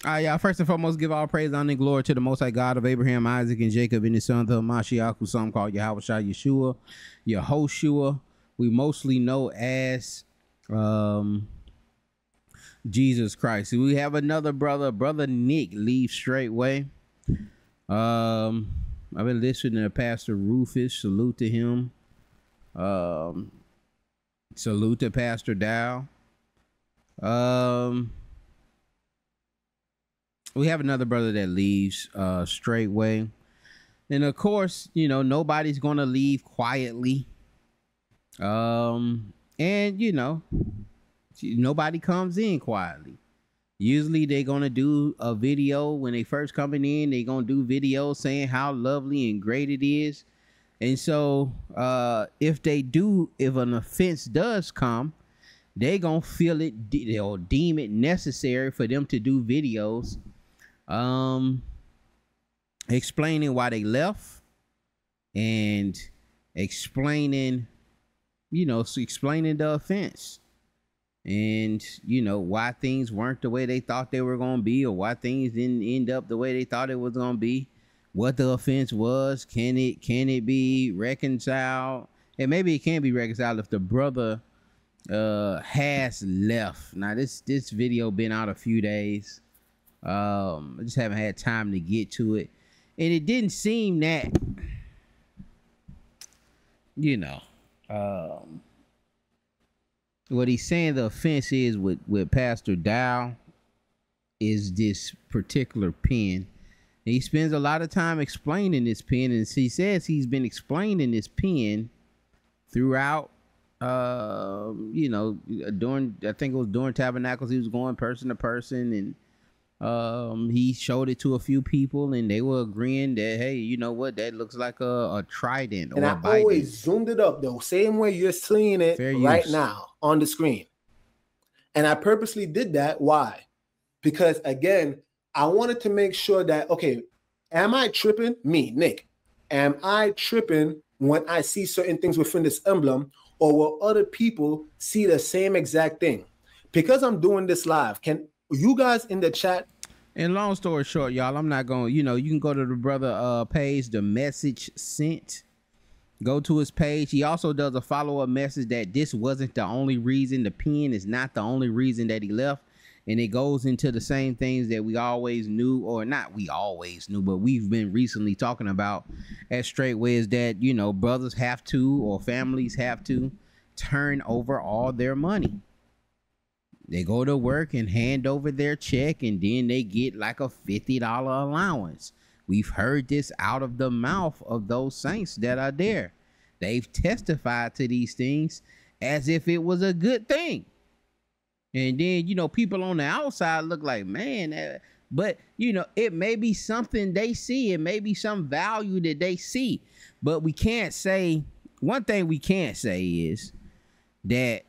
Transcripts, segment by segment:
Yeah, first and foremost, give all praise, honor, and glory to the Most High God of Abraham, Isaac, and Jacob, and his son, the Mashiach, who some call Yahweh Shai Yeshua, Yehoshua. We mostly know as Jesus Christ. We have another brother Nick, leave Straitway. I've been listening to Pastor Rufus. Salute to him. Salute to Pastor Dowell. We have another brother that leaves Straitway. And of course, you know, nobody's gonna leave quietly. And you know, nobody comes in quietly. Usually they're gonna do a video when they first coming in. They're gonna do videos saying how lovely and great it is. And so if an offense does come, they gonna feel it or deem it necessary for them to do videos explaining why they left and explaining the offense, and you know why things weren't the way they thought they were going to be, or why things didn't end up the way they thought it was going to be, what the offense was, can it be reconciled. And maybe it can be reconciled if the brother has left. Now this video been out a few days. I just haven't had time to get to it, and it didn't seem that, you know, what he's saying the offense is with Pastor Dowell is this particular pen. And he spends a lot of time explaining this pen, and he says he's been explaining this pen throughout, you know, I think it was during Tabernacles, he was going person to person, and he showed it to a few people, and they were agreeing that, hey, you know what, that looks like a trident or a bident. I always zoomed it up the same way you're seeing it right now on the screen. And I purposely did that. Why? Because again, I wanted to make sure that, okay, am I tripping? Me, Nick, am I tripping when I see certain things within this emblem, or will other people see the same exact thing? Because I'm doing this live, can you guys in the chat? And long story short, y'all, I'm not going, you know, you can go to the brother page, the message sent. Go to his page. He also does a follow-up message that this wasn't the only reason. The pen is not the only reason that he left. And it goes into the same things that we always knew, or not we always knew, but we've been recently talking about at Straitway, is that, you know, brothers have to, or families have to, turn over all their money. They go to work and hand over their check, and then they get like a $50 allowance. We've heard this out of the mouth of those saints that are there. They've testified to these things as if it was a good thing. And then, you know, people on the outside look like, man, but, you know, it may be something they see. It may be some value that they see. But we can't say, one thing we can't say is that,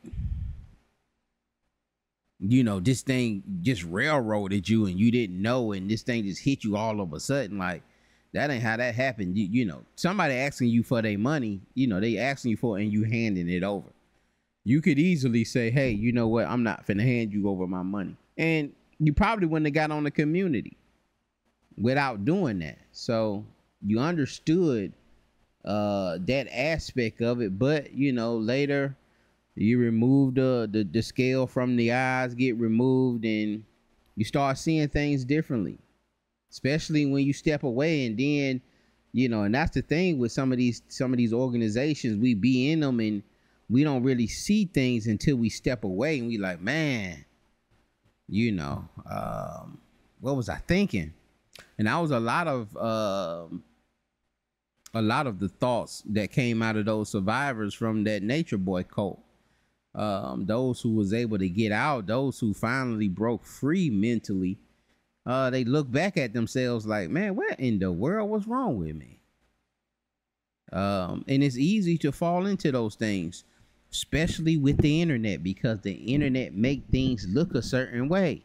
you know, this thing just railroaded you and you didn't know, and this thing just hit you all of a sudden. Like, that ain't how that happened. You know, somebody asking you for their money, you know, they asking you for it and you handing it over. You could easily say, hey, you know what, I'm not finna hand you over my money. And you probably wouldn't have got on the community without doing that. So you understood that aspect of it. But, you know, later you remove the scale from the eyes, get removed, and you start seeing things differently, especially when you step away. And then, you know, and that's the thing with some of these organizations, we be in them and we don't really see things until we step away, and we like, man, you know, what was I thinking? And that was a lot of the thoughts that came out of those survivors from that Nature Boy cult. Those who was able to get out, those who finally broke free mentally, they look back at themselves like, man, what in the world was wrong with me? And it's easy to fall into those things, especially with the internet, because the internet make things look a certain way.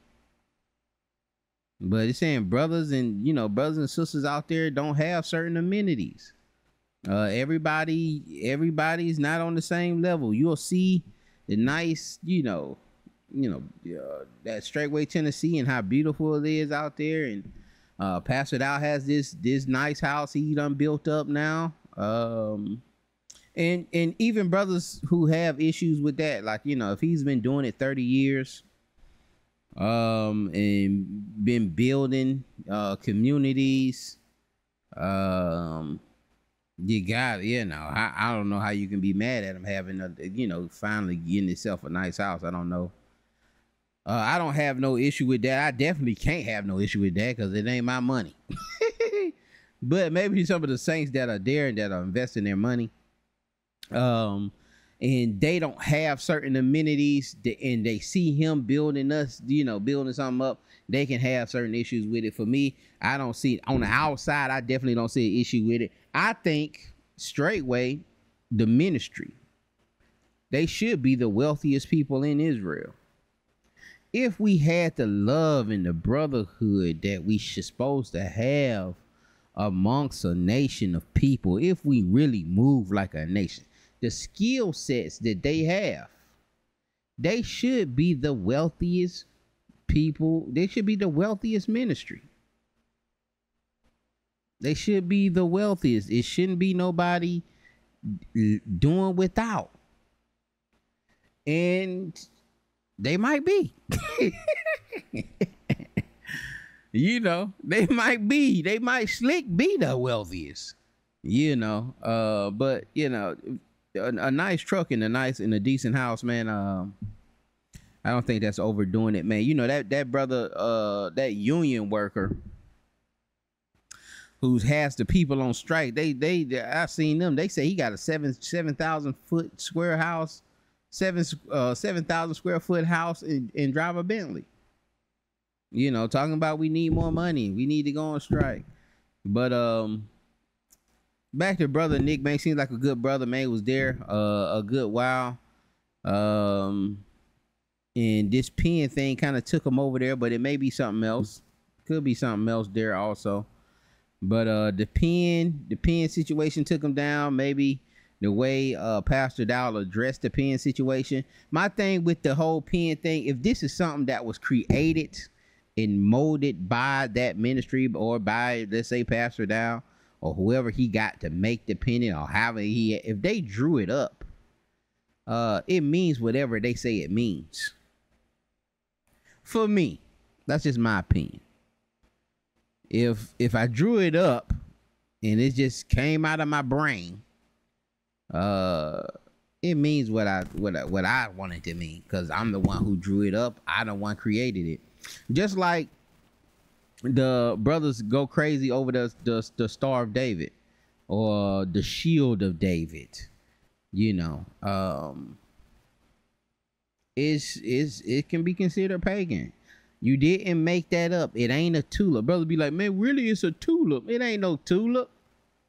But it's saying brothers and sisters out there don't have certain amenities. Everybody's not on the same level. You'll see the nice, you know, that Straitway, Tennessee, and how beautiful it is out there. And Pastor Dowell has this nice house he done built up now. And even brothers who have issues with that, like, if he's been doing it 30 years, and been building communities, you got, I don't know how you can be mad at him having finally getting himself a nice house. I don't know. I don't have no issue with that. I definitely can't have no issue with that because it ain't my money. But maybe some of the saints that are there and that are investing their money, and they don't have certain amenities, and they see him building something up, they can have certain issues with it. For me, I don't see it. On the outside, I definitely don't see an issue with it. I think Straitway, the ministry, they should be the wealthiest people in Israel. If we had the love and the brotherhood that we should supposed to have amongst a nation of people, if we really move like a nation, the skill sets that they have, they should be the wealthiest people. They should be the wealthiest ministry. They should be the wealthiest. It shouldn't be nobody doing without. And they might be. They might be. They might slick be the wealthiest. But a nice truck and a decent house, man. I don't think that's overdoing it, man. That brother, that union worker who has the people on strike. I seen them. They say he got a 7,000 foot square house, 7,000 square foot house, and drive a Bentley. Talking about we need more money. We need to go on strike. But back to brother Nick, man. Seems like a good brother, man. He was there a good while. And this pen thing kind of took him over there, but it may be something else. Could be something else there also. But the pen situation took him down. Maybe the way Pastor Dowell addressed the pen situation. My thing with the whole pen thing, if this is something that was created and molded by that ministry or by, let's say, Pastor Dowell or whoever he got to make the pen, or however if they drew it up, it means whatever they say it means. For me, that's just my opinion. If I drew it up and it just came out of my brain, it means what I want it to mean, because I'm the one who drew it up. I the one created it. Just like the brothers go crazy over the Star of David or the Shield of David. It can be considered pagan. You didn't make that up. It ain't a tulip. Brother be like, man, really it's a tulip. It ain't no tulip.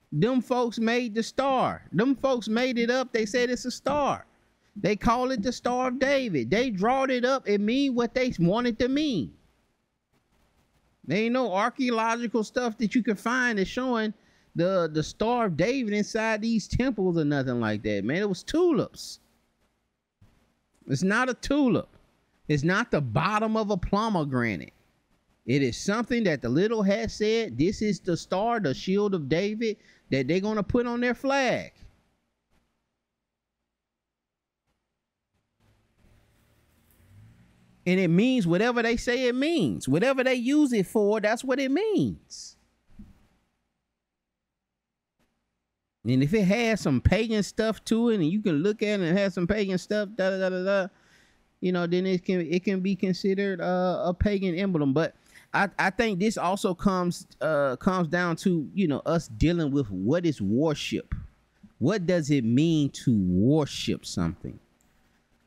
Them folks made the star. Them folks made it up. They said it's a star. They call it the Star of David. They drawed it up. It mean what they want it to mean. There ain't no archaeological stuff that you can find that's showing the Star of David inside these temples or nothing like that, man. It was tulips. It's not a tulip. It's not the bottom of a pomegranate. It is something that the little hat said, this is the star, the Shield of David, that they're going to put on their flag. And it means whatever they say it means. Whatever they use it for, that's what it means. And if it has some pagan stuff to it, and you can look at it and have some pagan stuff, then it can be considered a pagan emblem. But I think this also comes down to us dealing with what is worship. What does it mean to worship something?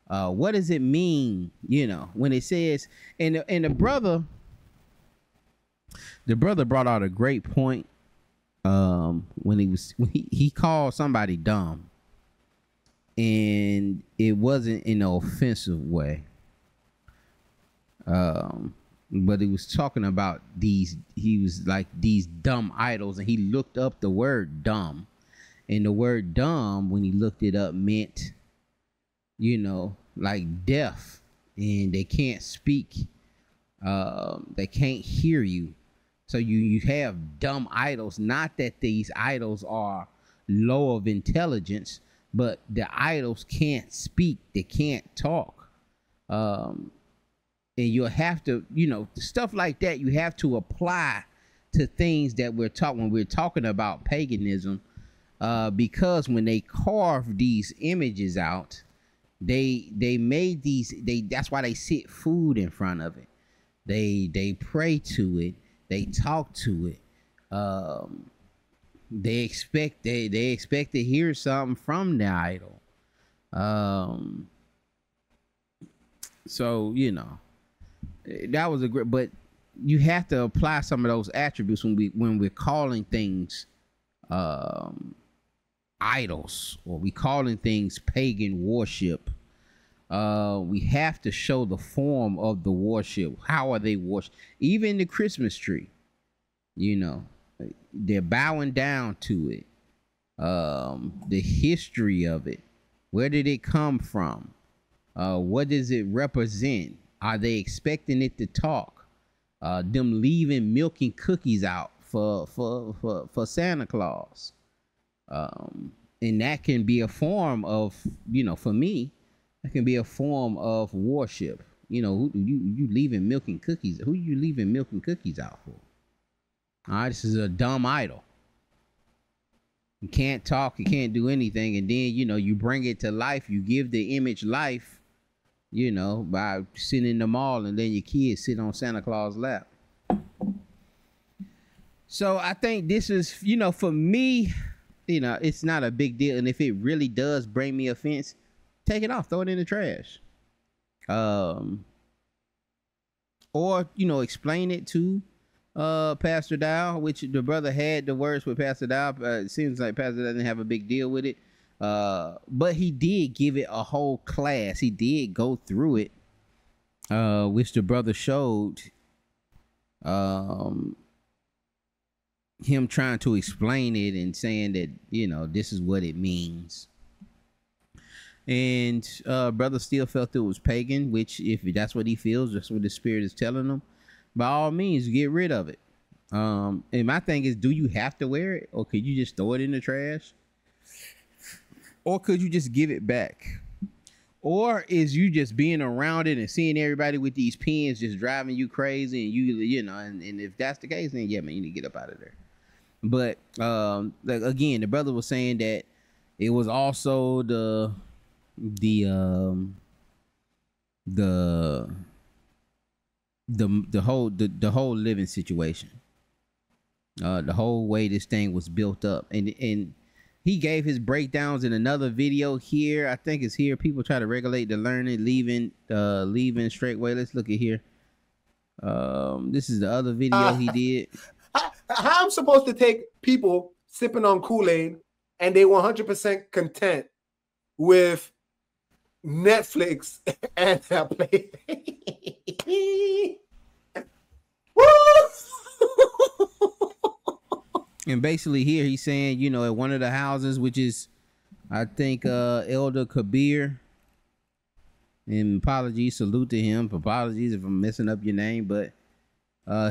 What does it mean? When it says, and the brother brought out a great point. When he called somebody dumb, and it wasn't in an offensive way. But he was talking about these dumb idols, and he looked up the word dumb, and the word dumb, when he looked it up, meant, like deaf and they can't speak. They can't hear you. So you have dumb idols. Not that these idols are low of intelligence, but the idols can't speak. They can't talk. And you'll have to, stuff like that. You have to apply to things that when we're talking about paganism, because when they carve these images out, they made these. That's why they sit food in front of it. They pray to it. They talk to it. They expect to hear something from the idol. So that was a great. But you have to apply some of those attributes when we're calling things idols, or we calling things pagan worship. We have to show the form of the worship. How are they worshipped? Even the Christmas tree, they're bowing down to it. The history of it. Where did it come from? What does it represent? Are they expecting it to talk? Them leaving milk and cookies out for Santa Claus. And that can be a form of, for me, that can be a form of worship. Who you leaving milk and cookies? Who you leaving milk and cookies out for? All right, this is a dumb idol. You can't talk, you can't do anything, and then you bring it to life. You give the image life, by sitting in the mall, and then your kids sit on Santa Claus' lap. So I think this is, for me, it's not a big deal. And if it really does bring me offense, take it off, throw it in the trash. Or, explain it to Pastor Dowell, which the brother had the words with Pastor Dowell. It seems like Pastor doesn't have a big deal with it. But he did give it a whole class. He did go through it, which the brother showed him trying to explain it and saying that, this is what it means. And brother still felt it was pagan, which if that's what he feels, that's what the Spirit is telling him, by all means, get rid of it. And my thing is, do you have to wear it, or could you just throw it in the trash? Or could you just give it back? Or is you just being around it and seeing everybody with these pins just driving you crazy, and and if that's the case, then yeah, man, you need to get up out of there. But again, the brother was saying that it was also the whole living situation, the whole way this thing was built up, and he gave his breakdowns in another video here. I think it's here. People try to regulate the learning, leaving Straitway. Let's look at here. This is the other video he did. How I'm supposed to take people sipping on Kool-Aid and they 100% content with Netflix and their play. And basically here he's saying, at one of the houses, which is, I think, Elder Kabir, and apologies, salute to him. Apologies if I'm messing up your name, but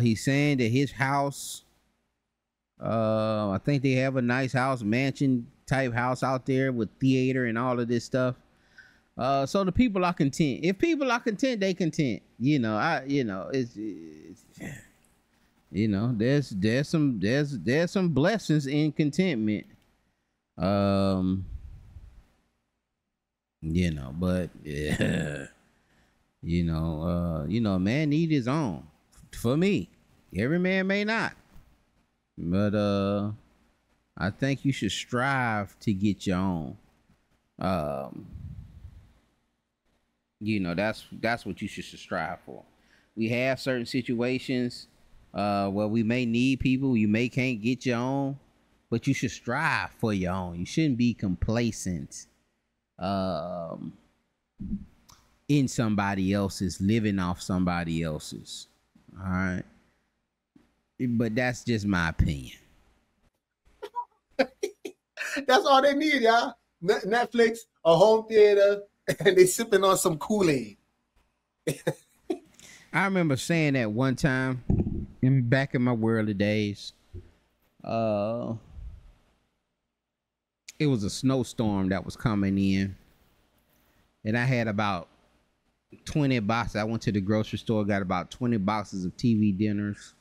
he's saying that his house, I think they have a nice house, mansion type house out there with theater and all of this stuff. So the people are content. If people are content, they content. There's some blessings in contentment. But yeah, man need his own. For me, every man may not, but I think you should strive to get your own. That's what you should strive for. We have certain situations where we may need people. You may can't get your own, but you should strive for your own. You shouldn't be complacent in somebody else's, living off somebody else's. All right, but that's just my opinion. That's all they need, y'all. Netflix, a home theater, and they sipping on some Kool-Aid. I remember saying that one time back in my worldly days. It was a snowstorm that was coming in, and I had about 20 boxes. I went to the grocery store, got about 20 boxes of TV dinners,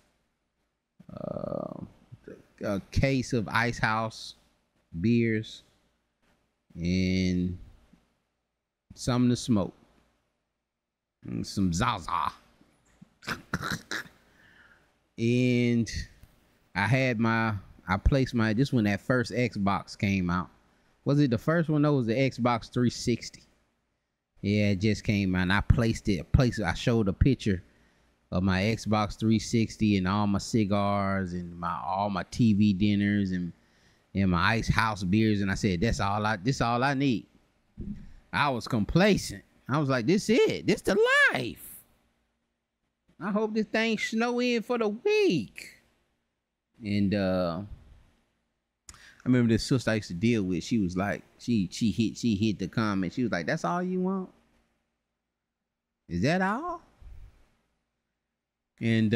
a case of Ice House beers, and something to smoke, and some Zaza. And I placed my, this when that first Xbox came out. Was it the first one? No, it was the Xbox 360. Yeah, it just came out. And I placed it. I showed a picture of my Xbox 360 and all my cigars and all my TV dinners and my Ice House beers. And I said, this all I need. I was complacent. I was like, this it. This the life. I hope this thing snow in for the week. And I remember this sister I used to deal with. She was like, she hit the comment. She was like, "That's all you want? Is that all?" And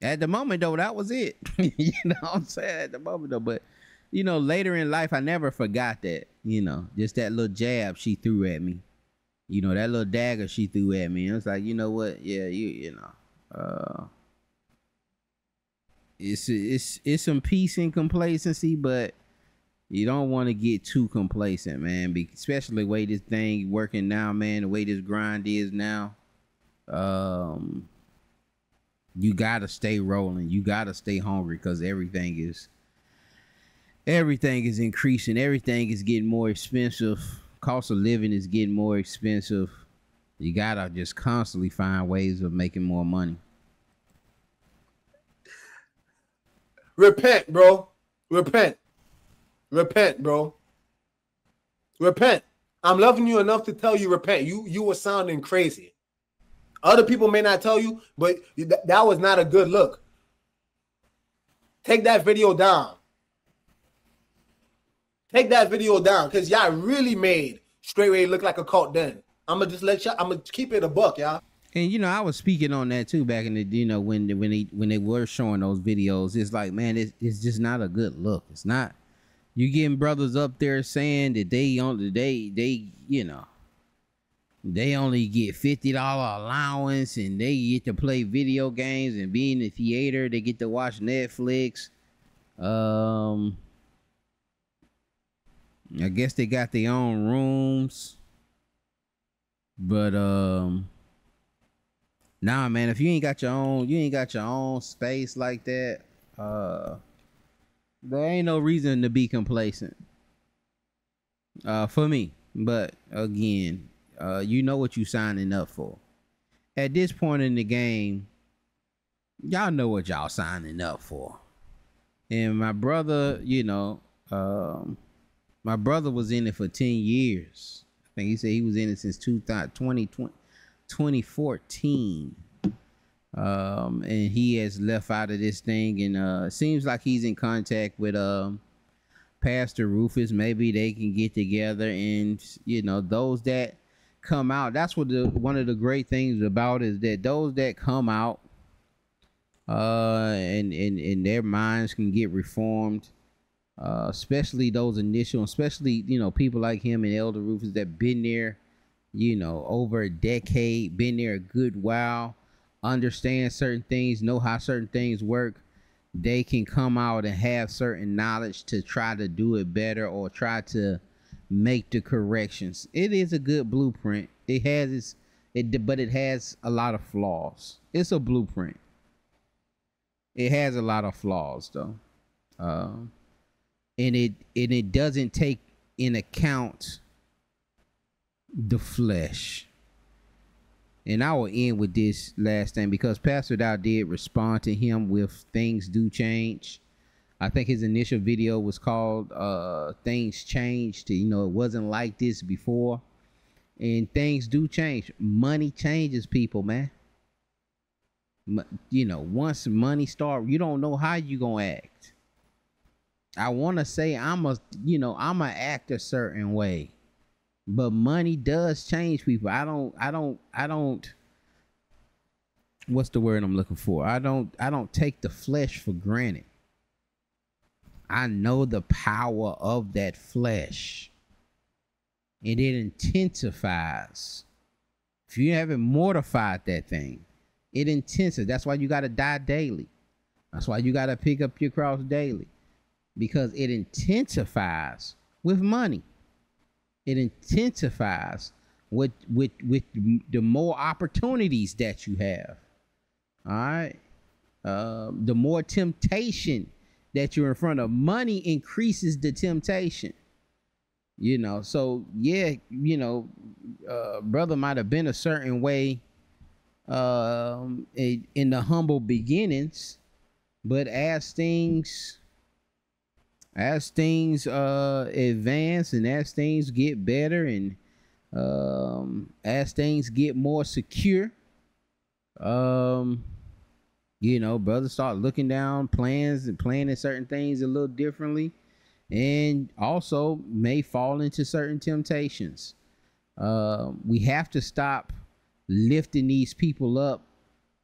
at the moment though, that was it. You know what I'm saying? At the moment though, but you know, later in life, I never forgot that. You know, just that little jab she threw at me. You know, that little dagger she threw at me. It was like, you know what? Yeah, you know. It's some peace and complacency, but you don't want to get too complacent, man. Especially the way this thing working now, man. The way this grind is now. You gotta stay rolling. You gotta stay hungry because everything is increasing. Everything is getting more expensive. Cost of living is getting more expensive. You gotta just constantly find ways of making more money. Repent, bro. Repent, bro. Repent. I'm loving you enough to tell you repent. You were sounding crazy. Other people may not tell you, but that was not a good look. Take that video down. Take that video down, because y'all really made Straitway look like a cult den. I'm going to just let y'all, I'm going to keep it a buck, y'all. And, you know, I was speaking on that, too, back in the, you know, when they were showing those videos. It's like, man, it's just not a good look. It's not. You getting brothers up there saying that they you know, they only get $50 allowance and they get to play video games and be in the theater. They get to watch Netflix. I guess they got their own rooms. But nah, man, if you ain't got your own space like that, there ain't no reason to be complacent. For me. But again, you know what you signing up for. At this point in the game, y'all know what y'all signing up for. And my brother, you know, my brother was in it for 10 years. I think he said he was in it since 2014. And he has left out of this thing, and it seems like he's in contact with Pastor Rufus. Maybe they can get together, and you know, those that come out, that's what one of the great things about is that those that come out and their minds can get reformed, especially those initial, especially, you know, people like him and Elder Rufus that been there, you know, over a decade, been there a good while, understand certain things, know how certain things work. They can come out and have certain knowledge to try to do it better or try to make the corrections. It is a good blueprint. It has but it has a lot of flaws. It's a blueprint. It has a lot of flaws though. And it doesn't take in account the flesh. And I will end with this last thing, because Pastor Dowell did respond to him with things do change. I think his initial video was called Things Changed. You know, it wasn't like this before. And things do change. Money changes people, man. You know, once money starts, you don't know how you gonna act. I want to say I'm a act a certain way. But money does change people. I don't, what's the word I'm looking for? I don't take the flesh for granted. I know the power of that flesh. And it intensifies. If you haven't mortified that thing, it intensifies. That's why you got to die daily. That's why you got to pick up your cross daily. Because it intensifies with money. It intensifies with the more opportunities that you have. All right. The more temptation that you're in front of. Money increases the temptation. You know, so yeah, you know, brother might have been a certain way in the humble beginnings, but as things advance and as things get better and as things get more secure, you know, brothers start looking down plans and planning certain things a little differently, and also may fall into certain temptations. We have to stop lifting these people up.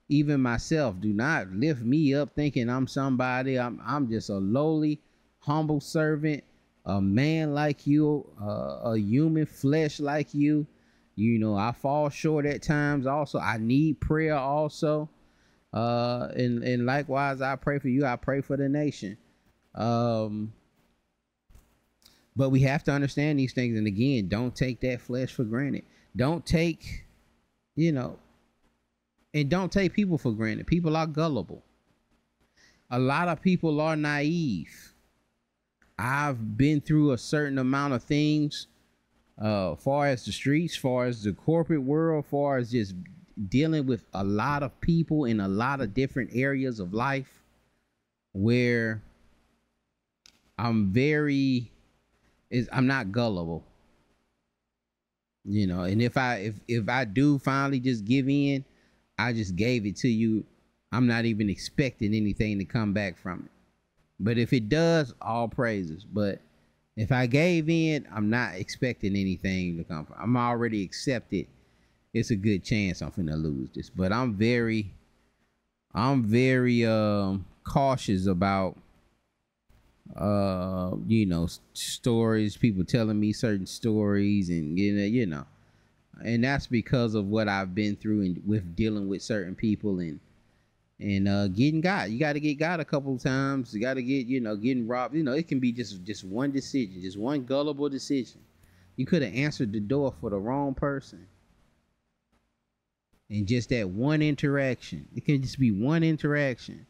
Even myself, do not lift me up thinking I'm somebody. I'm just a lowly, humble servant, a man like you, a human flesh like you. You know, I fall short at times also. I need prayer also. And likewise, I pray for you. I pray for the nation. But we have to understand these things. And again, don't take that flesh for granted. Don't take, you know, and don't take people for granted. People are gullible. A lot of people are naive. I've been through a certain amount of things, far as the streets, far as the corporate world, far as just dealing with a lot of people in a lot of different areas of life, where I'm not gullible, you know. And if I do finally just give in, I just gave it to you. I'm not even expecting anything to come back from it. But if it does, all praises. But if I gave in, I'm not expecting anything to come from it. I'm already accepted. It's a good chance I'm finna lose this. But I'm very cautious about you know, stories, people telling me certain stories, and you know, and that's because of what I've been through and with dealing with certain people and getting God. You got to get God a couple of times. You got to get, you know, getting robbed. You know, it can be just one decision, just one gullible decision. You could have answered the door for the wrong person. And just that one interaction, it can just be one interaction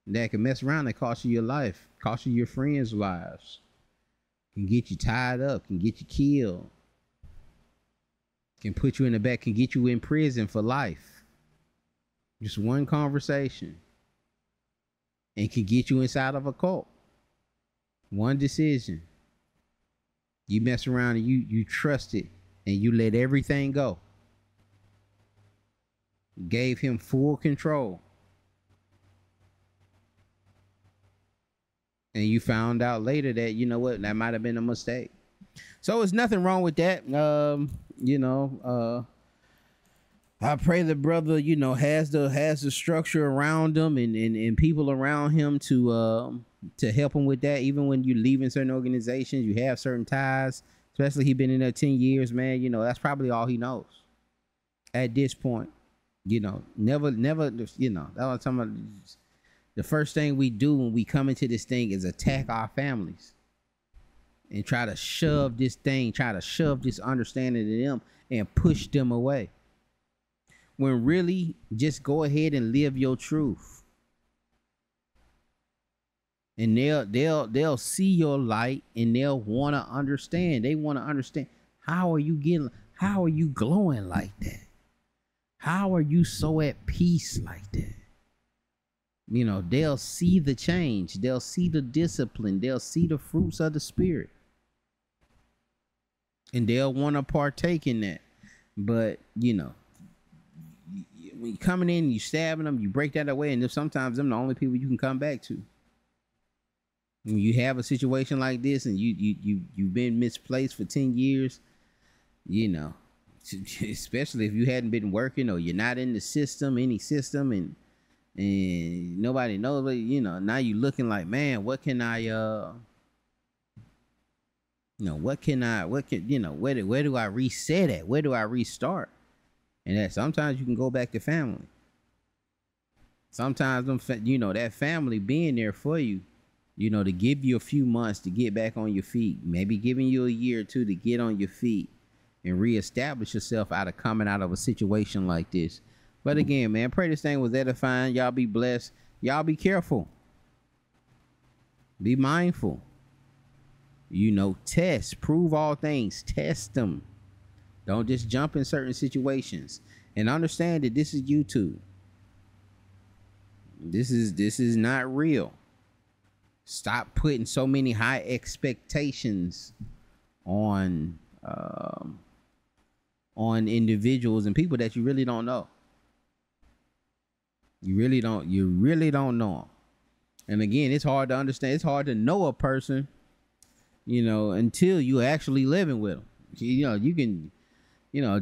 that can mess around and cost you your life, cost you your friends' lives, can get you tied up, can get you killed, can put you in the back, can get you in prison for life. Just one conversation, and can get you inside of a cult. One decision. You mess around and you trust it and you let everything go. Gave him full control. And you found out later that, you know what, that might have been a mistake. So there's nothing wrong with that. You know, I pray the brother, you know, has the structure around him and people around him to help him with that. Even when you're leaving certain organizations, you have certain ties, especially he been in there 10 years, man. You know, that's probably all he knows at this point. You know, never, you know, that was talking about. The first thing we do when we come into this thing is attack our families and try to shove this understanding to them and push them away. When really, just go ahead and live your truth. And they'll see your light and they'll want to understand. They want to understand, how are you glowing like that? How are you so at peace like that? You know, they'll see the change. They'll see the discipline. They'll see the fruits of the Spirit. And they'll want to partake in that. But, you know, when you're coming in, you stabbing them, you break that away, and sometimes them the only people you can come back to. When you have a situation like this and you've been misplaced for 10 years, you know, especially if you hadn't been working or you're not in the system, any system, and nobody knows, but you know, now you looking like, man, what can I, where do I reset at? Where do I restart? And that sometimes you can go back to family. Sometimes that family being there for you, to give you a few months to get back on your feet, maybe giving you a year or two to get on your feet and reestablish yourself coming out of a situation like this. But again, man, pray this thing was edifying. Y'all be blessed. Y'all be careful. Be mindful. Test, prove all things, test them. Don't just jump in certain situations, and understand that this is YouTube. This is not real. Stop putting so many high expectations on individuals and people that you really don't know. You really don't know them. And again, it's hard to understand. It's hard to know a person, until you actually living with them. You can,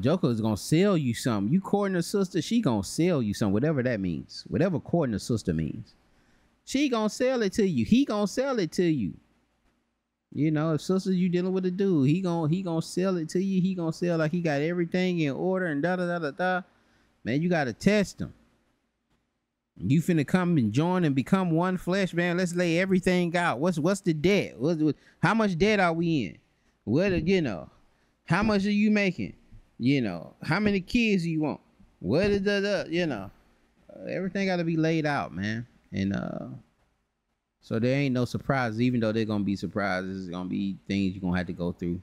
Joker is going to sell you something. You courting a sister, she going to sell you something, whatever that means. Whatever courting a sister means. She going to sell it to you. He going to sell it to you. If sister, you dealing with a dude, he gonna sell it to you. He gonna sell like he got everything in order and da. Man, you got to test him. You finna come and join and become one flesh, man. Let's lay everything out. What's the debt? How much debt are we in? How much are you making? How many kids do you want? What is everything got to be laid out, man. And so there ain't no surprises, even though they're gonna be surprises. It's gonna be things you're gonna have to go through.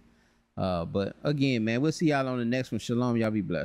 But again, man, we'll see y'all on the next one. Shalom, y'all be blessed.